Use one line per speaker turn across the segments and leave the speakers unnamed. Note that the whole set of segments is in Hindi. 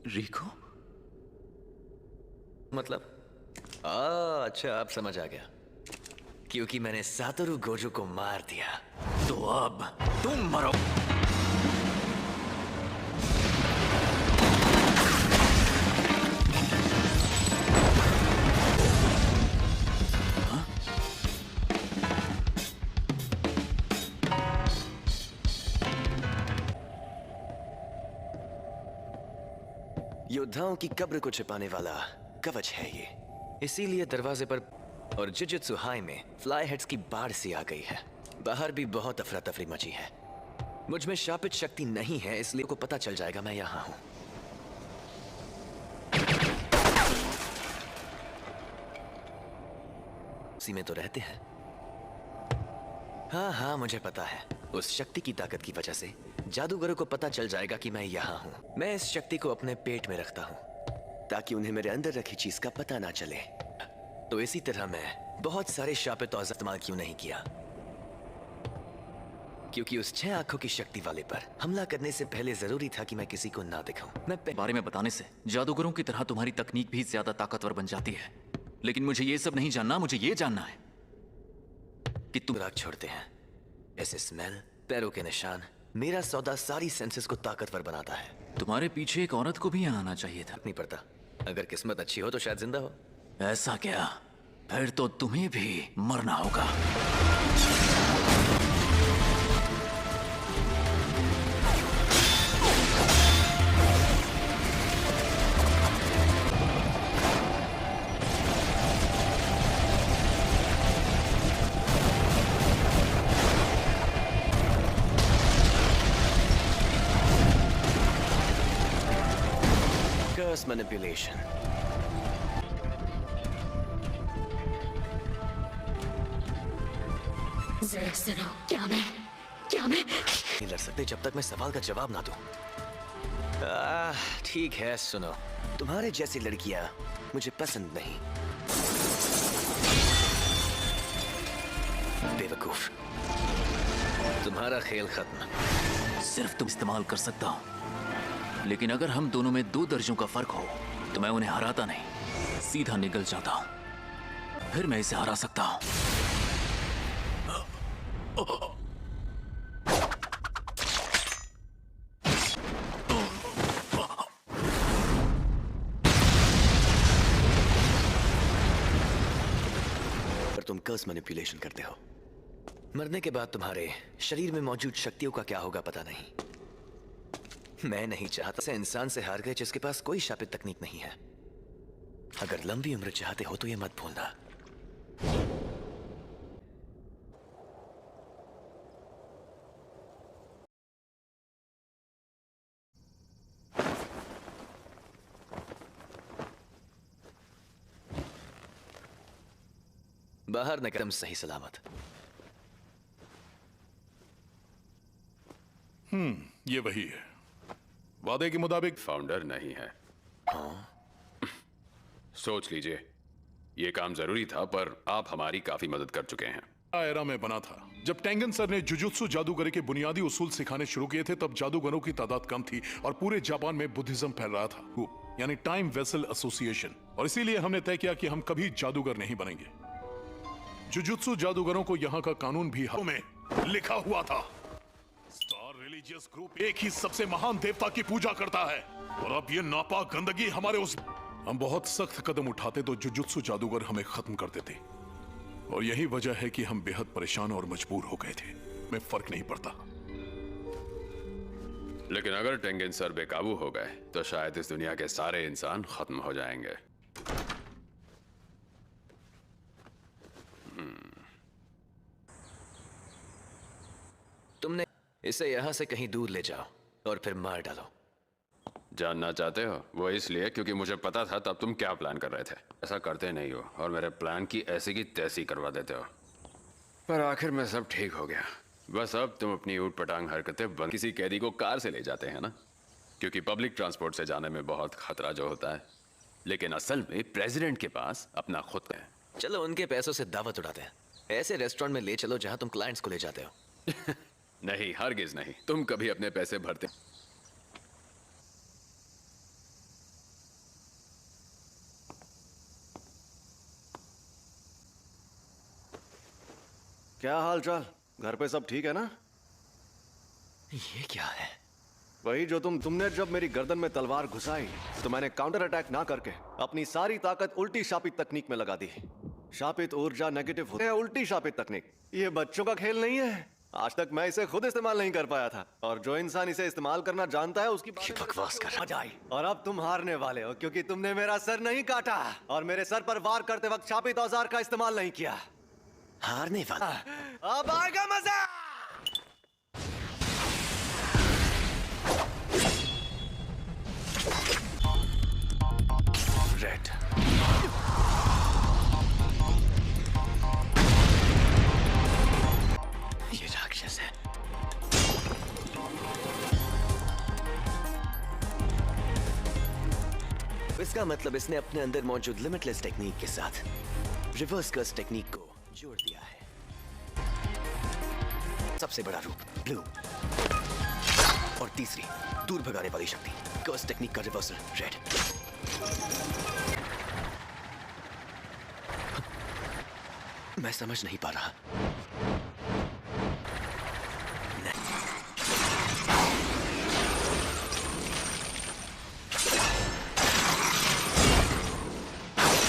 रिको?
मतलब? अच्छा, अब समझ आ गया। क्योंकि मैंने सातोरू गोजो को मार दिया, तो अब तुम मरो। योद्धाओं की कब्र को छिपाने वाला कवच है ये, इसीलिए दरवाजे पर और जुजुत्सु हाई में फ्लाई हेड्स की बाढ़ सी आ गई है। बाहर भी बहुत अफरा तफरी मची है। मुझ में शापित शक्ति नहीं है, इसलिए को पता चल जाएगा मैं यहां हूं। उसी में तो रहते हैं। हाँ, मुझे पता है। उस शक्ति की ताकत की वजह से जादूगरों को पता चल जाएगा कि मैं यहाँ हूँ। मैं इस शक्ति को अपने पेट में रखता हूँ ताकि उन्हें मेरे अंदर रखी चीज का पता ना चले। तो इसी तरह मैं बहुत सारे शापित औजार इस्तेमाल क्यों नहीं किया, क्योंकि उस 6 आंखों की शक्ति वाले पर हमला करने से पहले जरूरी था कि मैं किसी को ना दिखाऊं। मैं
बारे में बताने से जादूगरों की तरह तुम्हारी तकनीक भी ज्यादा ताकतवर बन जाती है, लेकिन मुझे ये सब नहीं जानना। मुझे ये जानना है कि तुम
राग छोड़ते हैं। ऐसे स्मेल, पैरों के निशान, मेरा सौदा सारी सेंसेस को ताकतवर बनाता है।
तुम्हारे पीछे एक औरत को भी यहाँ आना चाहिए था।
नहीं पड़ता। अगर किस्मत अच्छी हो तो शायद जिंदा हो।
ऐसा क्या? फिर तो तुम्हें भी मरना होगा।
Curse manipulation.
जरा सुनो, क्या मैं
नहीं लड़ सकते जब तक मैं सवाल का जवाब ना दूं। ठीक है, सुनो, तुम्हारे जैसी लड़कियां मुझे पसंद नहीं। बेवकूफ, तुम्हारा खेल खत्म।
सिर्फ तुम इस्तेमाल कर सकता हूं, लेकिन अगर हम दोनों में 2 दर्जों का फर्क हो तो मैं उन्हें हराता नहीं, सीधा निकल जाता हूं। फिर मैं इसे हरा सकता हूं।
पर तुम कर्स मैनिपुलेशन करते हो। मरने के बाद तुम्हारे शरीर में मौजूद शक्तियों का क्या होगा पता नहीं। मैं नहीं चाहता ऐसे इंसान से हार गए जिसके पास कोई शापित तकनीक नहीं है। अगर लंबी उम्र चाहते हो तो ये मत भूलना। बाहर निकल सही सलामत।
ये वही है। वादे के मुताबिक
फाउंडर नहीं है। सोच लीजिए, ये काम जरूरी था, पर आप हमारी काफी मदद कर चुके हैं।
एरा में बना था जब टेंगन सर ने जुजुत्सु जादूगरी के बुनियादी उसूल सिखाने शुरू किए थे। तब जादूगरों की तादाद कम थी और पूरे जापान में बुद्धिज्म फैल रहा था, यानी टाइम वेसल एसोसिएशन। और इसीलिए हमने तय किया कि हम कभी जादूगर नहीं बनेंगे। जुजुत्सु जादूगरों को यहाँ का कानून भी में लिखा हुआ था। स्टार रिलीजियस ग्रुप एक ही सबसे महान देवता की पूजा करता है, और अब ये नापाक गंदगी हमारे उस हम बहुत सख्त कदम उठाते तो जुजुत्सु जादूगर हमें खत्म कर देते। और यही वजह है कि हम बेहद परेशान और मजबूर हो गए थे। में फर्क नहीं पड़ता।
लेकिन अगर टेंगन सर बेकाबू हो गए तो शायद इस दुनिया के सारे इंसान खत्म हो जाएंगे।
तुमने इसे यहां से कहीं दूर ले जाओ और फिर मार डालो।
जानना चाहते हो? वो इसलिए क्योंकि मुझे पता था तब तुम क्या प्लान कर रहे थे। ऐसा करते नहीं हो और मेरे प्लान की ऐसी की तैसी करवा देते हो। पर आखिर में सब ठीक हो गया। बस अब तुम अपनी ऊट पटांग हरकतें बंद। किसी कैदी को कार से ले जाते हैं ना, क्योंकि पब्लिक ट्रांसपोर्ट से जाने में बहुत खतरा जो होता है। लेकिन असल में प्रेसिडेंट के पास अपना खुद का है।
चलो उनके पैसों से दावत उड़ाते हैं। ऐसे रेस्टोरेंट में ले चलो जहां तुम क्लाइंट्स को ले जाते हो।
नहीं, हरगिज नहीं। तुम कभी अपने पैसे भरते?
क्या हाल चाल? घर पे सब ठीक है ना?
ये क्या है?
वही जो तुमने जब मेरी गर्दन में तलवार घुसाई तो मैंने काउंटर अटैक ना करके अपनी सारी ताकत उल्टी शापित तकनीक में लगा दी। शापित ऊर्जा नेगेटिव होती है, उल्टी शापित तकनीक। ये बच्चों का खेल नहीं है। आज तक मैं इसे खुद इस्तेमाल नहीं कर पाया था, और जो इंसान इसे इस्तेमाल करना जानता है उसकी
ये बकवास कर रहा।
मजा आई। और अब तुम हारने वाले हो क्योंकि तुमने मेरा सर नहीं काटा और मेरे सर पर वार करते वक्त शापित औजार का इस्तेमाल नहीं किया।
हारने वाला।
अब आएगा मजा।
रेड। ये राक्षस है। इसका मतलब इसने अपने अंदर मौजूद लिमिटलेस टेक्निक के साथ रिवर्स कर्स टेक्निक को जोड़ दिया है। सबसे बड़ा रूप ब्लू, और तीसरी दूर भगाने वाली शक्ति कर्स टेक्निक का रिवर्सल रेड। मैं समझ नहीं पा रहा।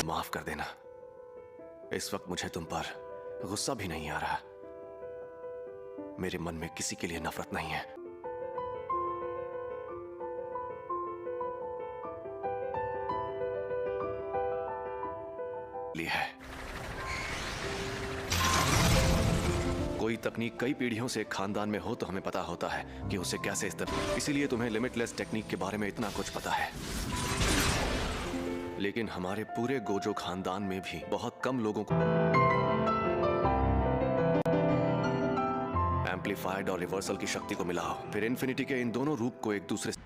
माफ कर देना, इस वक्त मुझे तुम पर गुस्सा भी नहीं आ रहा। मेरे मन में किसी के लिए नफरत नहीं है। ली है कोई तकनीक कई पीढ़ियों से एक खानदान में हो तो हमें पता होता है कि उसे कैसे इस्तेमाल, इसीलिए तुम्हें लिमिटलेस टेक्निक के बारे में इतना कुछ पता है। लेकिन हमारे पूरे गोजो खानदान में भी बहुत कम लोगों को एम्पलीफाइड और रिवर्सल की शक्ति को मिलाओ, फिर इन्फिनिटी के इन दोनों रूप को एक दूसरे से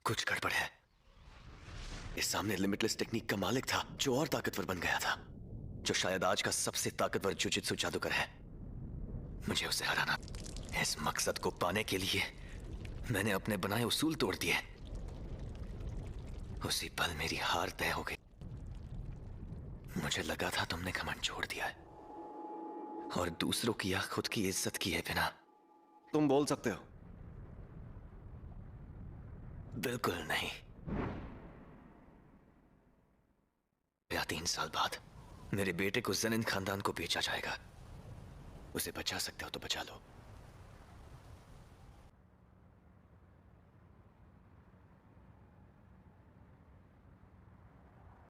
कुछ गड़बड़ है। इस सामने लिमिटलेस टेक्निक का मालिक था जो और ताकतवर बन गया था, जो शायद आज का सबसे ताकतवर जुजित्सु जादूगर है। मुझे उसे हराना। इस मकसद को पाने के लिए मैंने अपने बनाए उसूल तोड़ दिए। उसी पल मेरी हार तय हो गई। मुझे लगा था तुमने घमंड छोड़ दिया है और दूसरों की या खुद की इज्जत किए बिना।
तुम बोल सकते हो।
बिल्कुल नहीं। या 3 साल बाद मेरे बेटे को जनिन खानदान को बेचा जाएगा। उसे बचा सकते हो तो बचा लो।